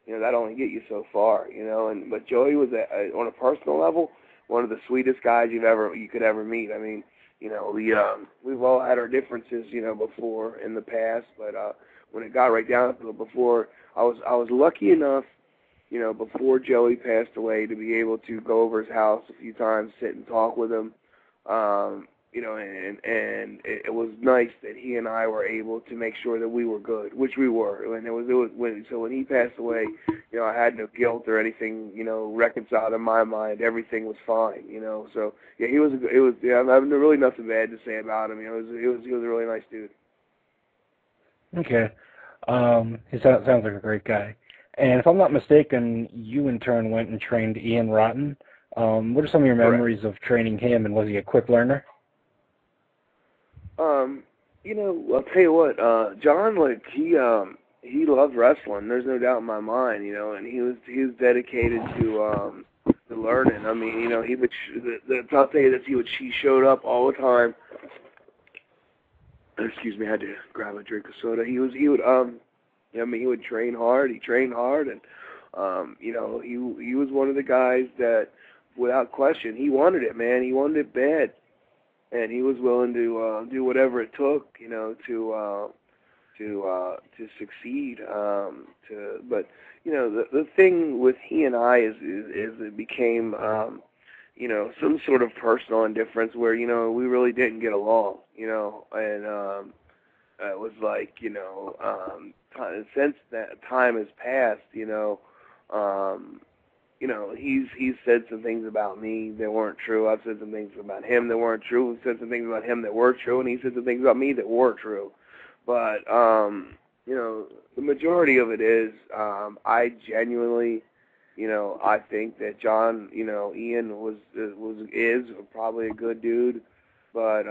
that only get you so far, but Joey was, on a personal level, one of the sweetest guys you could ever meet. I mean, we've all had our differences, before in the past, but when it got right down to it, before I was lucky enough, before Joey passed away, to be able to go over his house a few times, sit and talk with him, and it was nice that he and I were able to make sure that we were good, which we were. And so when he passed away, I had no guilt or anything, reconciled in my mind. Everything was fine, So yeah, I have really nothing bad to say about him. He was a really nice dude. Okay, he sounds like a great guy. And if I'm not mistaken, you in turn went and trained Ian Rotten. What are some of your memories of training him, and was he a quick learner? I'll tell you what, John, he loved wrestling. There's no doubt in my mind, and he was dedicated to learning. I mean, I'll tell you this, he showed up all the time. Excuse me, I had to grab a drink of soda. He would train hard. He trained hard, and he was one of the guys that, without question, he wanted it, man. He wanted it bad, and he was willing to do whatever it took, to succeed. But the thing with he and I is it became some sort of personal indifference where we really didn't get along, and it was like since that time has passed, he's said some things about me that weren't true. I've said some things about him that weren't true. We've said some things about him that were true, and he said some things about me that were true. But the majority of it is I genuinely, I think that John, Ian is probably a good dude, but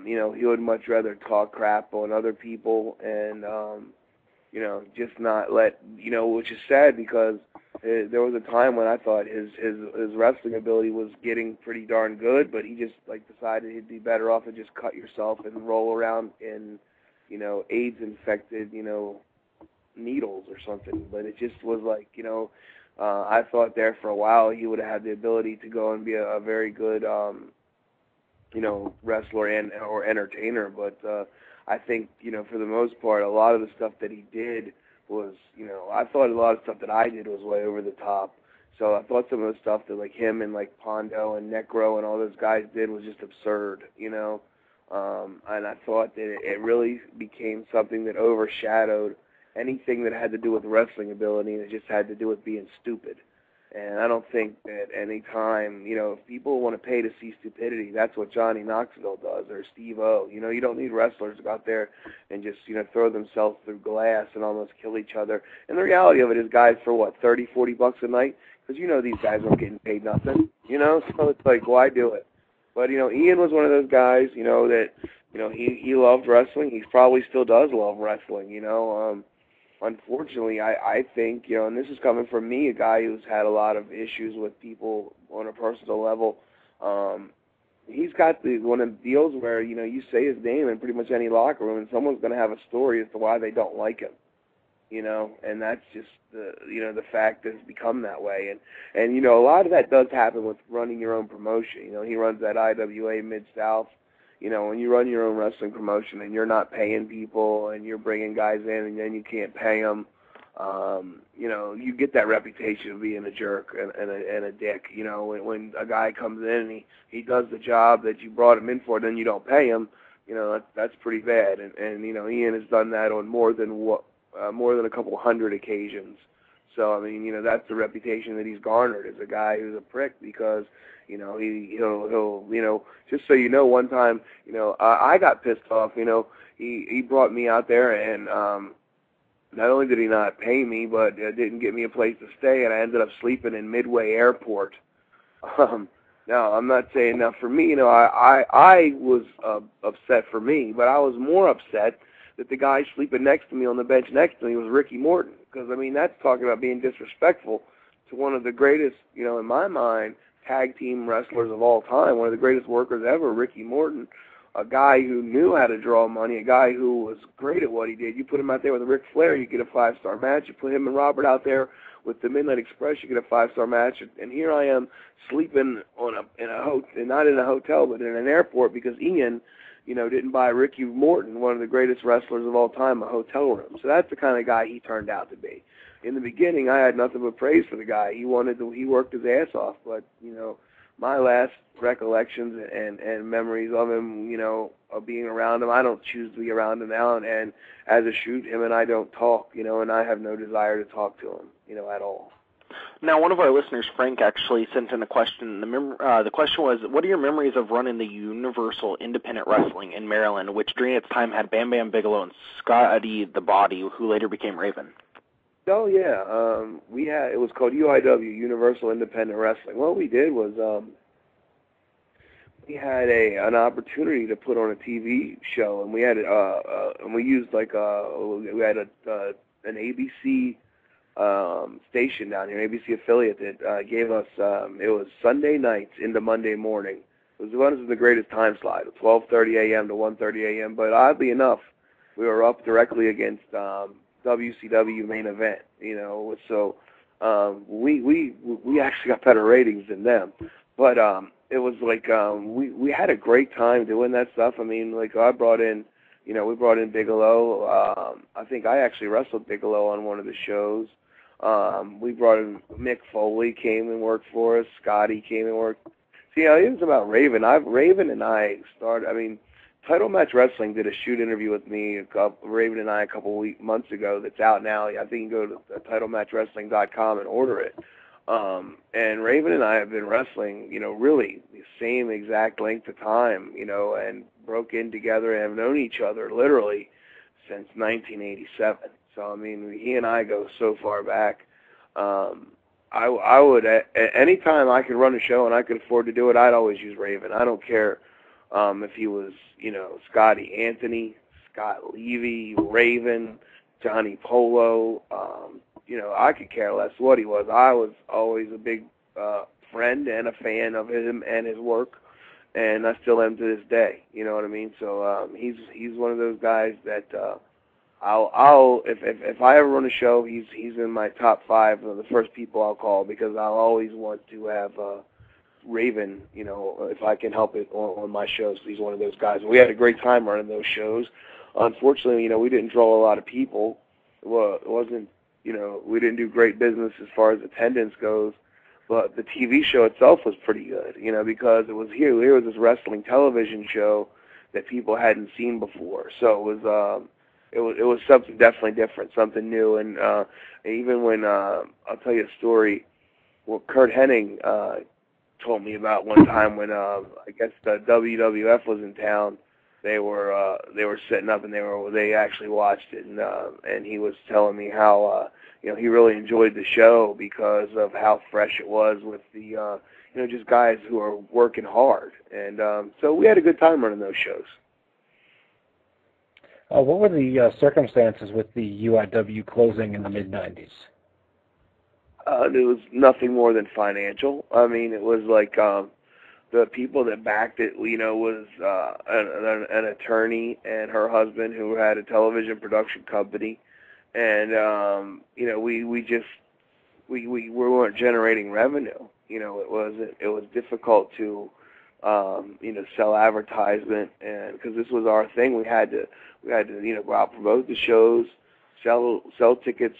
he would much rather talk crap on other people and just not let, which is sad because there was a time when I thought his wrestling ability was getting pretty darn good, but he just decided he'd be better off to just cut yourself and roll around in AIDS infected needles or something. But it just was I thought there for a while he would have had the ability to go and be a very good wrestler or entertainer, but I think for the most part a lot of the stuff that he did was, I thought a lot of stuff that I did was way over the top. So I thought some of the stuff that him and Pondo and Necro and all those guys did was just absurd, and I thought that it really became something that overshadowed anything that had to do with wrestling ability, and it just had to do with being stupid. And I don't think that any time, if people want to pay to see stupidity, that's what Johnny Knoxville does, or Steve O. You don't need wrestlers to go out there and just, throw themselves through glass and almost kill each other. And the reality of it is guys for, what, $30, $40 a night? Because, these guys aren't getting paid nothing, So it's why do it? But, Ian was one of those guys, that, he loved wrestling. He probably still does love wrestling, Unfortunately, I think, and this is coming from me, a guy who's had a lot of issues with people on a personal level, he's got one of the deals where, you say his name in pretty much any locker room and someone's going to have a story as to why they don't like him, and that's just the fact that it's become that way. And a lot of that does happen with running your own promotion. He runs that IWA Mid-South. When you run your own wrestling promotion and you're not paying people and you're bringing guys in and then you can't pay them, you get that reputation of being a jerk and a dick. When a guy comes in and he does the job that you brought him in for, then you don't pay him, that's pretty bad. And Ian has done that on more than a couple hundred occasions. So, I mean, that's the reputation that he's garnered as a guy who's a prick because, he'll just so one time, I got pissed off, he brought me out there and not only did he not pay me, but didn't get me a place to stay, and I ended up sleeping in Midway Airport. Now, I'm not saying that for me, I was upset for me, but I was more upset that the guy sleeping next to me on the bench next to me was Ricky Morton, because, I mean, that's talking about being disrespectful to one of the greatest, in my mind, tag team wrestlers of all time, one of the greatest workers ever, Ricky Morton, a guy who knew how to draw money, a guy who was great at what he did. You put him out there with Ric Flair, you get a 5-star match. You put him and Robert out there with the Midnight Express, you get a 5-star match, and here I am sleeping not in a hotel, but in an airport because Ian, didn't buy Ricky Morton, one of the greatest wrestlers of all time, a hotel room. So that's the kind of guy he turned out to be. In the beginning, I had nothing but praise for the guy. He worked his ass off, but my last recollections and memories of him, of being around him, I don't choose to be around him now. And as a shoot, him and I don't talk, and I have no desire to talk to him, at all. Now, one of our listeners, Frank, actually sent in a question. The question was, what are your memories of running the Universal Independent Wrestling in Maryland, which during its time had Bam Bam Bigelow and Scotty the Body, who later became Raven? Oh, yeah. It was called UIW, Universal Independent Wrestling. What we did was we had an opportunity to put on a TV show, and we had and we used we had an ABC station down here, an ABC affiliate that gave us, it was Sunday nights into Monday morning. It was one of the greatest time slot, 12:30 a.m. to 1:30 a.m., but oddly enough, we were up directly against WCW main event, so we actually got better ratings than them, but it was like we had a great time doing that stuff. I mean, I brought in, we brought in Bigelow. I think I actually wrestled Bigelow on one of the shows. We brought in Mick Foley, came and worked for us. Scotty came and worked. See, it was about Raven. Raven and I started. Title Match Wrestling did a shoot interview with me, Raven and I, a couple months ago. That's out now. I think you can go to TitleMatchWrestling.com and order it. And Raven and I have been wrestling, really the same exact length of time, and broke in together and have known each other literally since 1987. So, he and I go so far back. I would, any time I could run a show and I could afford to do it, I'd always use Raven. I don't care if he was, Scotty Anthony, Scott Levy, Raven, Johnny Polo, I could care less what he was. I was always a big friend and a fan of him and his work, and I still am to this day. You know what I mean? So he's one of those guys that I'll if I ever run a show, he's in my top 5 of the first people I'll call, because I'll always want to have Raven, if I can help it on my shows. He's one of those guys. We had a great time running those shows. Unfortunately, we didn't draw a lot of people. Well, it wasn't, we didn't do great business as far as attendance goes, but the TV show itself was pretty good, because it was here was this wrestling television show that people hadn't seen before. So it was something definitely different, something new. And even when I'll tell you a story, what Kurt Hennig told me about one time when I guess the WWF was in town. They were setting up, and they actually watched it, and he was telling me how he really enjoyed the show because of how fresh it was with the just guys who are working hard, and so we had a good time running those shows. What were the circumstances with the UIW closing in the mid-90s? It was nothing more than financial. It was like the people that backed it, was an attorney and her husband who had a television production company, and we weren't generating revenue. It was difficult to sell advertisement, and because this was our thing, we had to go out, promote the shows, sell tickets,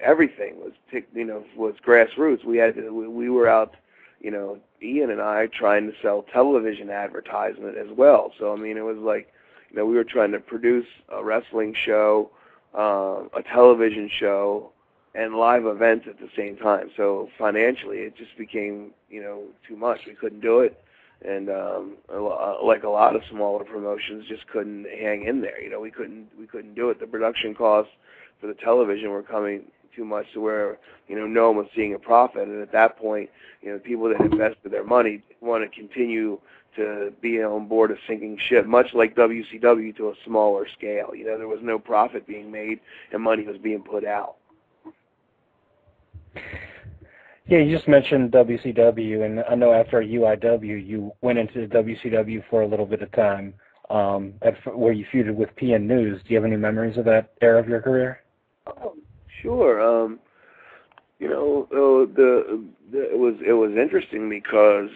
everything was grassroots. We were out, Ian and I trying to sell television advertisement as well. So it was like, we were trying to produce a wrestling show, a television show, and live events at the same time. So financially, it just became, too much. We couldn't do it, and like a lot of smaller promotions, just couldn't hang in there. We couldn't do it. The production costs for the television were coming too much to where, no one was seeing a profit. And at that point, people that invested their money want to continue to be on board a sinking ship, much like WCW to a smaller scale. There was no profit being made and money was being put out. Yeah, you just mentioned WCW, and I know after UIW, you went into WCW for a little bit of time, where you feuded with PN News. Do you have any memories of that era of your career? Oh, sure. You know, it was interesting because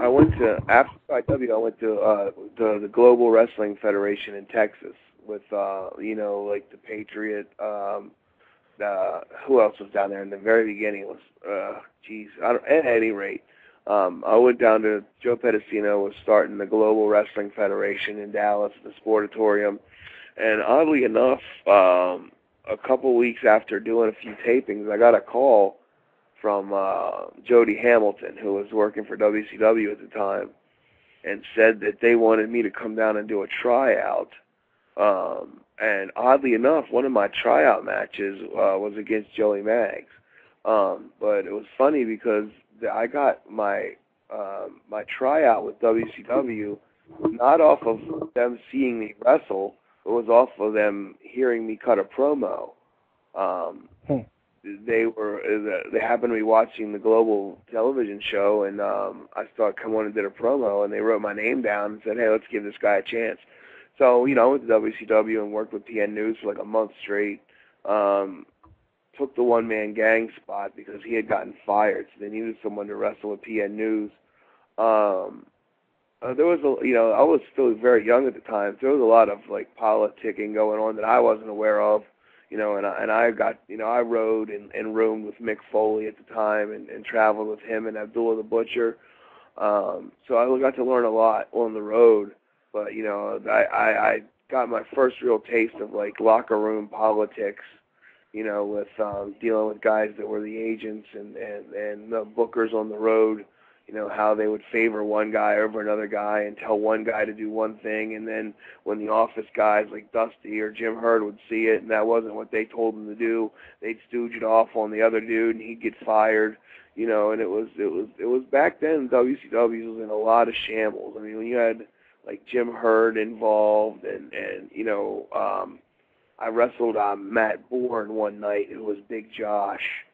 I went to after IW. I went to the Global Wrestling Federation in Texas with you know, like the Patriot. Who else was down there in the very beginning? It was at any rate, I went down to Joe Pedicino was starting the Global Wrestling Federation in Dallas, the Sportatorium, and oddly enough, a couple weeks after doing a few tapings, I got a call from Jody Hamilton, who was working for WCW at the time, and said that they wanted me to come down and do a tryout. And oddly enough, one of my tryout matches was against Joey Maggs. But it was funny because I got my my tryout with WCW not off of them seeing me wrestle, it was off of them hearing me cut a promo. They happened to be watching the Global television show, and I started coming on and did a promo, and they wrote my name down and said, "Hey, let's give this guy a chance." So, you know, I went to WCW and worked with PN News for like a month straight. Took the one-man gang spot because he had gotten fired, so they needed someone to wrestle with PN News. There was I was still very young at the time, so there was a lot of like politicking going on that I wasn't aware of, you know, and I got, you know, I rode and roomed with Mick Foley at the time and traveled with him and Abdullah the Butcher. So I got to learn a lot on the road, but, you know, I got my first real taste of like locker room politics, you know, with dealing with guys that were the agents and the bookers on the road, you know, how they would favor one guy over another guy and tell one guy to do one thing, and then when the office guys like Dusty or Jim Herd would see it and that wasn't what they told them to do, they'd stooge it off on the other dude and he'd get fired, you know, and it was back then WCW was in a lot of shambles. I mean, when you had like Jim Herd involved and you know, I wrestled Matt Bourne one night, who was Big Josh,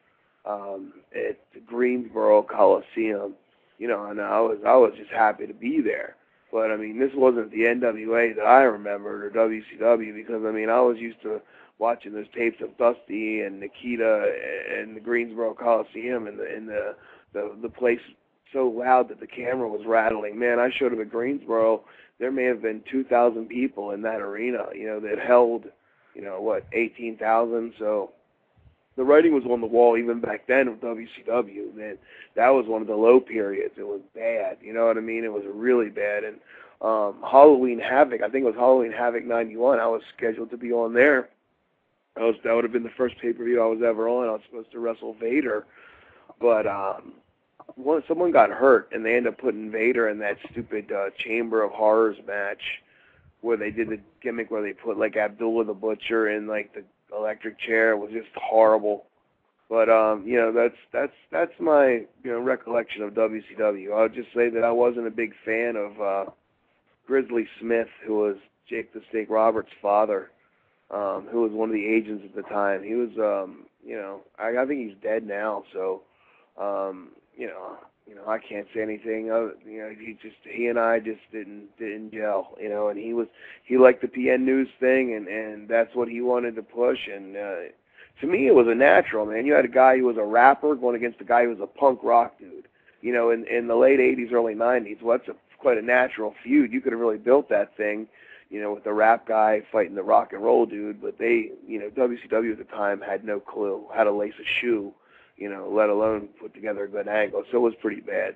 at the Greensboro Coliseum, you know, and I was just happy to be there. But I mean, this wasn't the NWA that I remembered or WCW, because I mean, I was used to watching those tapes of Dusty and Nikita and the Greensboro Coliseum and the place so loud that the camera was rattling. Man, I showed up at Greensboro. There may have been 2,000 people in that arena, you know, that held, you know, what, 18,000. So the writing was on the wall even back then with WCW. Man, that was one of the low periods. It was bad. You know what I mean? It was really bad. And Halloween Havoc, I think it was Halloween Havoc 91, I was scheduled to be on there. That would have been the first pay-per-view I was ever on. I was supposed to wrestle Vader. But someone got hurt, and they ended up putting Vader in that stupid Chamber of Horrors match where they did the gimmick where they put like Abdullah the Butcher in like the electric chair. It was just horrible. But you know, that's my, you know, recollection of WCW. I'll just say that I wasn't a big fan of Grizzly Smith, who was Jake the Snake Roberts' father, who was one of the agents at the time. He was you know, I think he's dead now, so you know, I can't say anything. You know, he and I just didn't gel. You know, and he liked the PN News thing, and that's what he wanted to push. And to me, it was a natural, man. You had a guy who was a rapper going against a guy who was a punk rock dude. You know, in the late '80s, early '90s, well, that's quite a natural feud. You could have really built that thing, you know, with the rap guy fighting the rock and roll dude. But they, you know, WCW at the time had no clue how to lace a shoe, you know, let alone put together a good angle. So it was pretty bad.